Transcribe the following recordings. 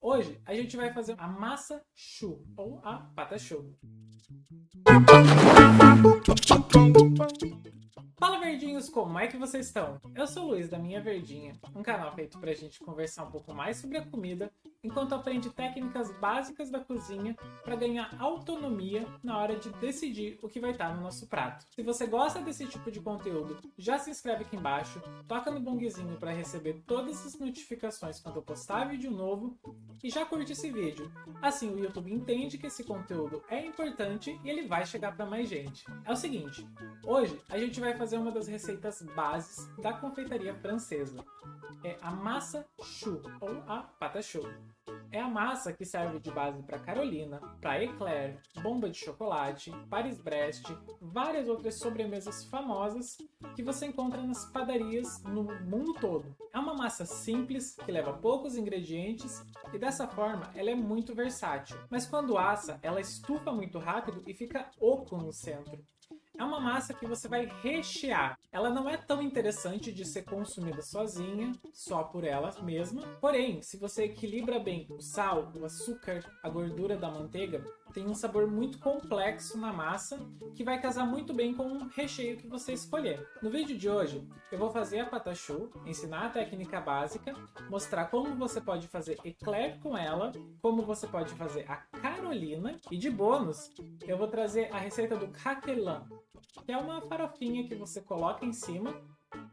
Hoje a gente vai fazer a massa choux, ou a patachoux. Fala, verdinhos, como é que vocês estão? Eu sou o Luiz da Minha Verdinha, um canal feito pra gente conversar um pouco mais sobre a comida, enquanto aprende técnicas básicas da cozinha para ganhar autonomia na hora de decidir o que vai estar no nosso prato. Se você gosta desse tipo de conteúdo, já se inscreve aqui embaixo, toca no bongzinho para receber todas as notificações quando eu postar vídeo novo e já curte esse vídeo. Assim o YouTube entende que esse conteúdo é importante e ele vai chegar para mais gente. É o seguinte, hoje a gente vai fazer uma das receitas bases da confeitaria francesa. É a massa choux, ou a patachoux. É a massa que serve de base para Carolina, para eclair, bomba de chocolate, Paris-Brest, várias outras sobremesas famosas que você encontra nas padarias no mundo todo. É uma massa simples, que leva poucos ingredientes e dessa forma ela é muito versátil. Mas quando assa, ela estufa muito rápido e fica oco no centro. É uma massa que você vai rechear. Ela não é tão interessante de ser consumida sozinha, só por ela mesma. Porém, se você equilibra bem o sal, o açúcar, a gordura da manteiga, tem um sabor muito complexo na massa que vai casar muito bem com o recheio que você escolher. No vídeo de hoje, eu vou fazer a patachoux, ensinar a técnica básica, mostrar como você pode fazer eclair com ela, como você pode fazer a Carolina e de bônus, eu vou trazer a receita do craquelin, que é uma farofinha que você coloca em cima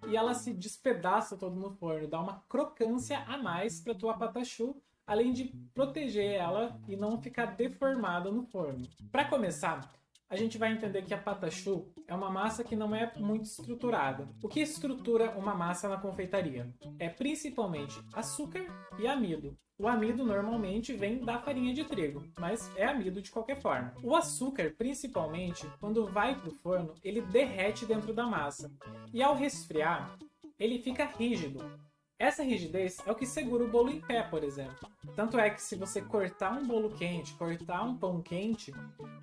e ela se despedaça todo no forno, dá uma crocância a mais para a tua patachoux, além de proteger ela e não ficar deformada no forno. Para começar, a gente vai entender que a patachoux é uma massa que não é muito estruturada. O que estrutura uma massa na confeitaria? É principalmente açúcar e amido. O amido normalmente vem da farinha de trigo, mas é amido de qualquer forma. O açúcar, principalmente, quando vai para o forno, ele derrete dentro da massa. E ao resfriar, ele fica rígido. Essa rigidez é o que segura o bolo em pé, por exemplo. Tanto é que se você cortar um bolo quente, cortar um pão quente,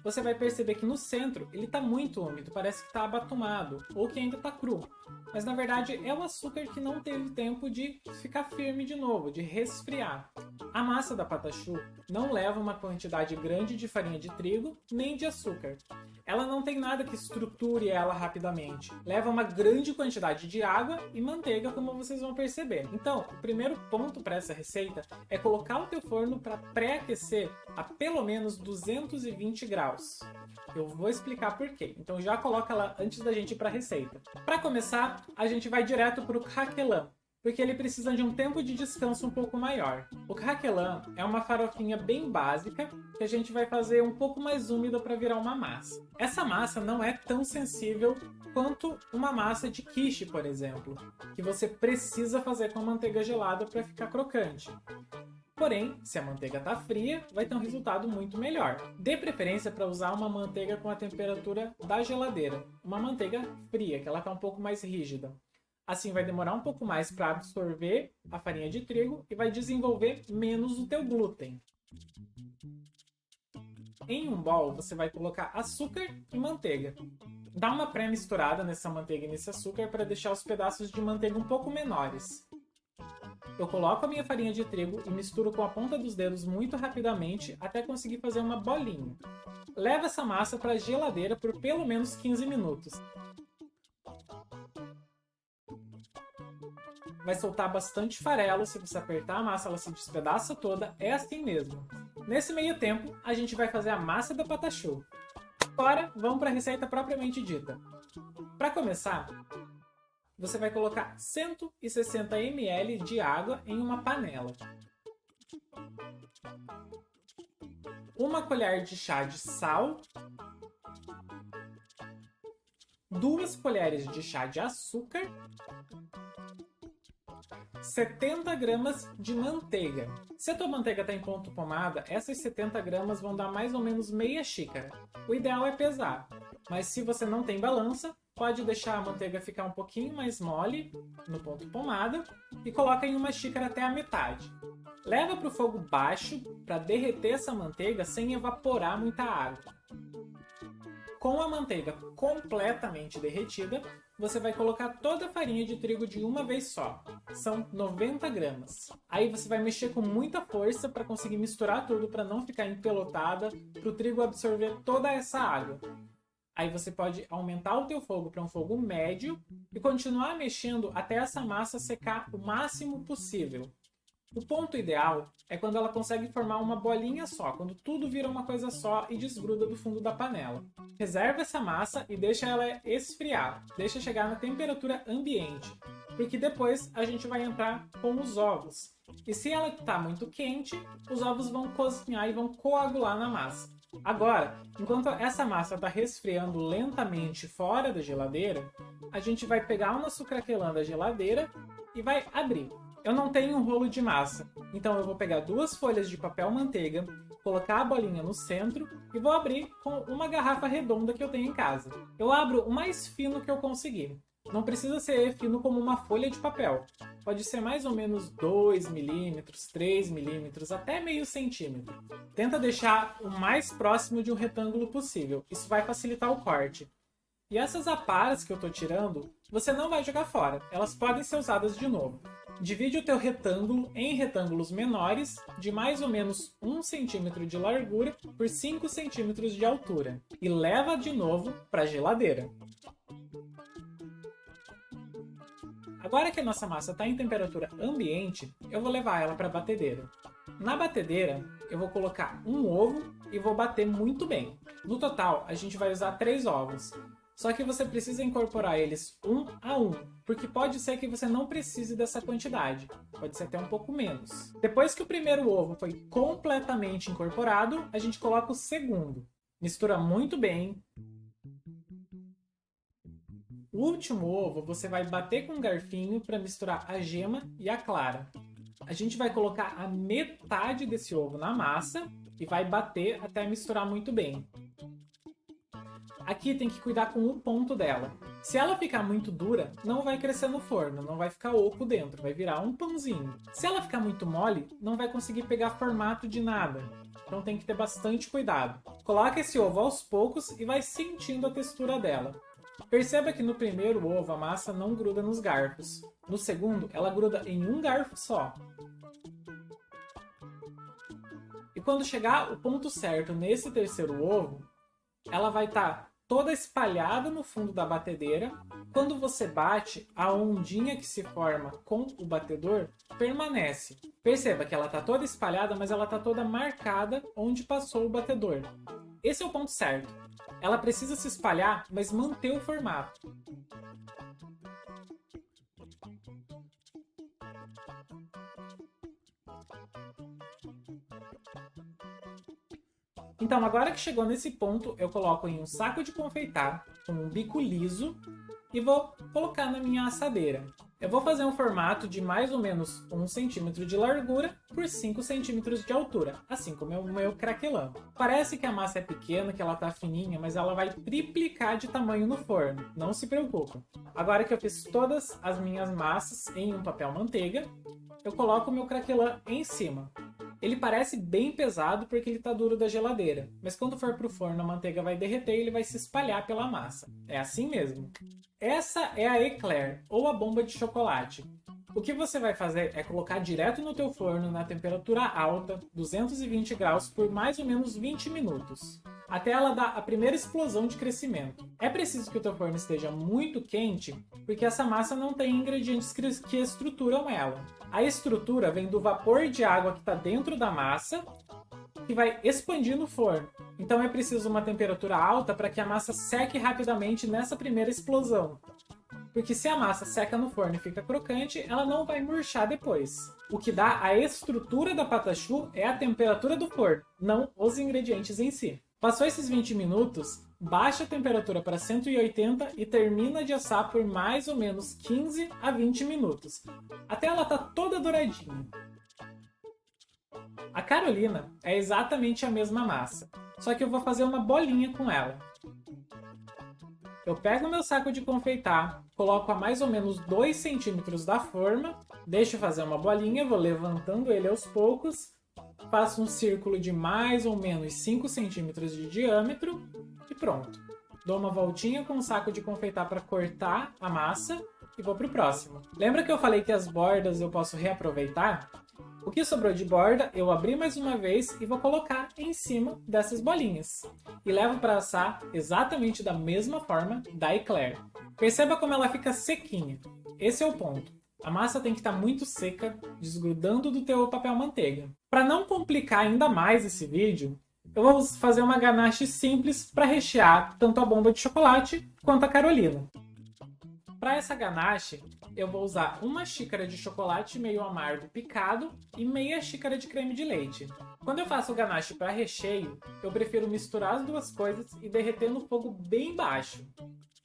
você vai perceber que no centro ele está muito úmido, parece que está abatumado, ou que ainda está cru. Mas na verdade é o açúcar que não teve tempo de ficar firme de novo, de resfriar. A massa da patachoux não leva uma quantidade grande de farinha de trigo, nem de açúcar. Ela não tem nada que estruture ela rapidamente. Leva uma grande quantidade de água e manteiga, como vocês vão perceber. Então, o primeiro ponto para essa receita é colocar o teu forno para pré-aquecer a pelo menos 220 graus. Eu vou explicar por quê. Então já coloca ela antes da gente ir para a receita. Para começar, a gente vai direto para o craquelin, porque ele precisa de um tempo de descanso um pouco maior. O craquelin é uma farofinha bem básica que a gente vai fazer um pouco mais úmida para virar uma massa. Essa massa não é tão sensível quanto uma massa de quiche, por exemplo, que você precisa fazer com a manteiga gelada para ficar crocante. Porém, se a manteiga está fria, vai ter um resultado muito melhor. Dê preferência para usar uma manteiga com a temperatura da geladeira, uma manteiga fria, que ela está um pouco mais rígida. Assim vai demorar um pouco mais para absorver a farinha de trigo e vai desenvolver menos o teu glúten. Em um bowl, você vai colocar açúcar e manteiga. Dá uma pré-misturada nessa manteiga e nesse açúcar para deixar os pedaços de manteiga um pouco menores. Eu coloco a minha farinha de trigo e misturo com a ponta dos dedos muito rapidamente até conseguir fazer uma bolinha. Leva essa massa para a geladeira por pelo menos 15 minutos. Vai soltar bastante farelo, se você apertar a massa ela se despedaça toda, é assim mesmo. Nesse meio tempo, a gente vai fazer a massa da patachoux. Agora, vamos para a receita propriamente dita. Para começar, você vai colocar 160 ml de água em uma panela. Uma colher de chá de sal. 2 colheres de chá de açúcar. 70 gramas de manteiga. Se a tua manteiga está em ponto pomada, essas 70 gramas vão dar mais ou menos meia xícara. O ideal é pesar, mas se você não tem balança, pode deixar a manteiga ficar um pouquinho mais mole no ponto pomada e coloca em uma xícara até a metade. Leva para o fogo baixo para derreter essa manteiga sem evaporar muita água. Com a manteiga completamente derretida, você vai colocar toda a farinha de trigo de uma vez só. São 90 gramas. Aí você vai mexer com muita força para conseguir misturar tudo, para não ficar empelotada, para o trigo absorver toda essa água. Aí você pode aumentar o teu fogo para um fogo médio e continuar mexendo até essa massa secar o máximo possível. O ponto ideal é quando ela consegue formar uma bolinha só, quando tudo vira uma coisa só e desgruda do fundo da panela. Reserva essa massa e deixa ela esfriar, deixa chegar na temperatura ambiente, porque depois a gente vai entrar com os ovos. E se ela está muito quente, os ovos vão cozinhar e vão coagular na massa. Agora, enquanto essa massa está resfriando lentamente fora da geladeira, a gente vai pegar o nosso craquelã da geladeira e vai abrir. Eu não tenho um rolo de massa, então eu vou pegar 2 folhas de papel manteiga, colocar a bolinha no centro e vou abrir com uma garrafa redonda que eu tenho em casa. Eu abro o mais fino que eu conseguir. Não precisa ser fino como uma folha de papel. Pode ser mais ou menos 2 milímetros, 3 milímetros, até meio centímetro. Tenta deixar o mais próximo de um retângulo possível. Isso vai facilitar o corte. E essas aparas que eu estou tirando, você não vai jogar fora. Elas podem ser usadas de novo. Divide o teu retângulo em retângulos menores, de mais ou menos 1 centímetro de largura por 5 centímetros de altura. E leva de novo para a geladeira. Agora que a nossa massa está em temperatura ambiente, eu vou levar ela para a batedeira. Na batedeira, eu vou colocar um ovo e vou bater muito bem. No total, a gente vai usar 3 ovos. Só que você precisa incorporar eles um a um, porque pode ser que você não precise dessa quantidade, pode ser até um pouco menos. Depois que o primeiro ovo foi completamente incorporado, a gente coloca o segundo. Mistura muito bem. O último ovo você vai bater com um garfinho para misturar a gema e a clara. A gente vai colocar a metade desse ovo na massa e vai bater até misturar muito bem. Aqui tem que cuidar com o ponto dela. Se ela ficar muito dura, não vai crescer no forno, não vai ficar oco dentro, vai virar um pãozinho. Se ela ficar muito mole, não vai conseguir pegar formato de nada. Então tem que ter bastante cuidado. Coloca esse ovo aos poucos e vai sentindo a textura dela. Perceba que no primeiro ovo a massa não gruda nos garfos. No segundo, ela gruda em um garfo só. E quando chegar o ponto certo nesse terceiro ovo, ela vai estar toda espalhada no fundo da batedeira. Quando você bate, a ondinha que se forma com o batedor permanece. Perceba que ela está toda espalhada, mas ela está toda marcada onde passou o batedor. Esse é o ponto certo. Ela precisa se espalhar, mas manter o formato. Então, agora que chegou nesse ponto, eu coloco em um saco de confeitar com um bico liso e vou colocar na minha assadeira. Eu vou fazer um formato de mais ou menos 1 centímetro de largura por 5 centímetros de altura, assim como o meu craquelão. Parece que a massa é pequena, que ela tá fininha, mas ela vai triplicar de tamanho no forno, não se preocupa. Agora que eu fiz todas as minhas massas em um papel manteiga, eu coloco o meu craquelão em cima. Ele parece bem pesado porque ele está duro da geladeira, mas quando for para o forno a manteiga vai derreter e ele vai se espalhar pela massa. É assim mesmo. Essa é a eclair, ou a bomba de chocolate. O que você vai fazer é colocar direto no teu forno na temperatura alta, 220 graus, por mais ou menos 20 minutos, até ela dar a primeira explosão de crescimento. É preciso que o teu forno esteja muito quente, porque essa massa não tem ingredientes que estruturam ela. A estrutura vem do vapor de água que está dentro da massa, que vai expandir no forno. Então é preciso uma temperatura alta para que a massa seque rapidamente nessa primeira explosão. Porque se a massa seca no forno e fica crocante, ela não vai murchar depois. O que dá a estrutura da patachu é a temperatura do forno, não os ingredientes em si. Passou esses 20 minutos, baixa a temperatura para 180 e termina de assar por mais ou menos 15 a 20 minutos, até ela estar toda douradinha. A Carolina é exatamente a mesma massa, só que eu vou fazer uma bolinha com ela. Eu pego meu saco de confeitar, coloco a mais ou menos 2 centímetros da forma, deixo fazer uma bolinha, vou levantando ele aos poucos, faço um círculo de mais ou menos 5 centímetros de diâmetro e pronto. dou uma voltinha com um saco de confeitar para cortar a massa e vou pro próximo. Lembra que eu falei que as bordas eu posso reaproveitar? O que sobrou de borda, eu abri mais uma vez e vou colocar em cima dessas bolinhas. E levo para assar exatamente da mesma forma da eclair. Perceba como ela fica sequinha. Esse é o ponto. A massa tem que estar muito seca, desgrudando do teu papel manteiga. Para não complicar ainda mais esse vídeo, eu vou fazer uma ganache simples para rechear tanto a bomba de chocolate quanto a Carolina. Para essa ganache, eu vou usar uma xícara de chocolate meio amargo picado e meia xícara de creme de leite. Quando eu faço ganache para recheio, eu prefiro misturar as duas coisas e derreter no fogo bem baixo.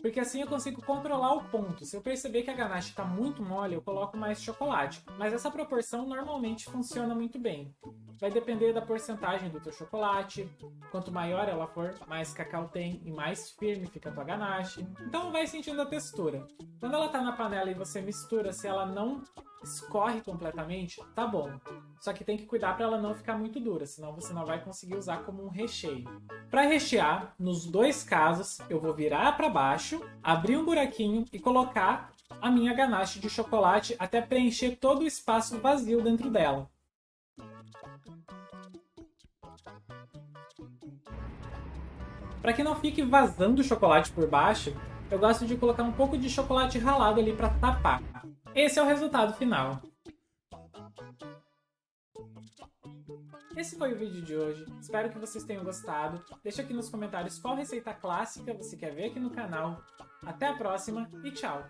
Porque assim eu consigo controlar o ponto. Se eu perceber que a ganache está muito mole, eu coloco mais chocolate. Mas essa proporção normalmente funciona muito bem. Vai depender da porcentagem do teu chocolate. Quanto maior ela for, mais cacau tem e mais firme fica a tua ganache. Então vai sentindo a textura. Quando ela tá na panela e você mistura, se ela não escorre completamente, tá bom. Só que tem que cuidar para ela não ficar muito dura, senão você não vai conseguir usar como um recheio. Para rechear, nos dois casos, eu vou virar para baixo, abrir um buraquinho e colocar a minha ganache de chocolate até preencher todo o espaço vazio dentro dela. Para que não fique vazando o chocolate por baixo, eu gosto de colocar um pouco de chocolate ralado ali para tapar. Esse é o resultado final. Esse foi o vídeo de hoje, espero que vocês tenham gostado. Deixa aqui nos comentários qual receita clássica você quer ver aqui no canal. Até a próxima e tchau!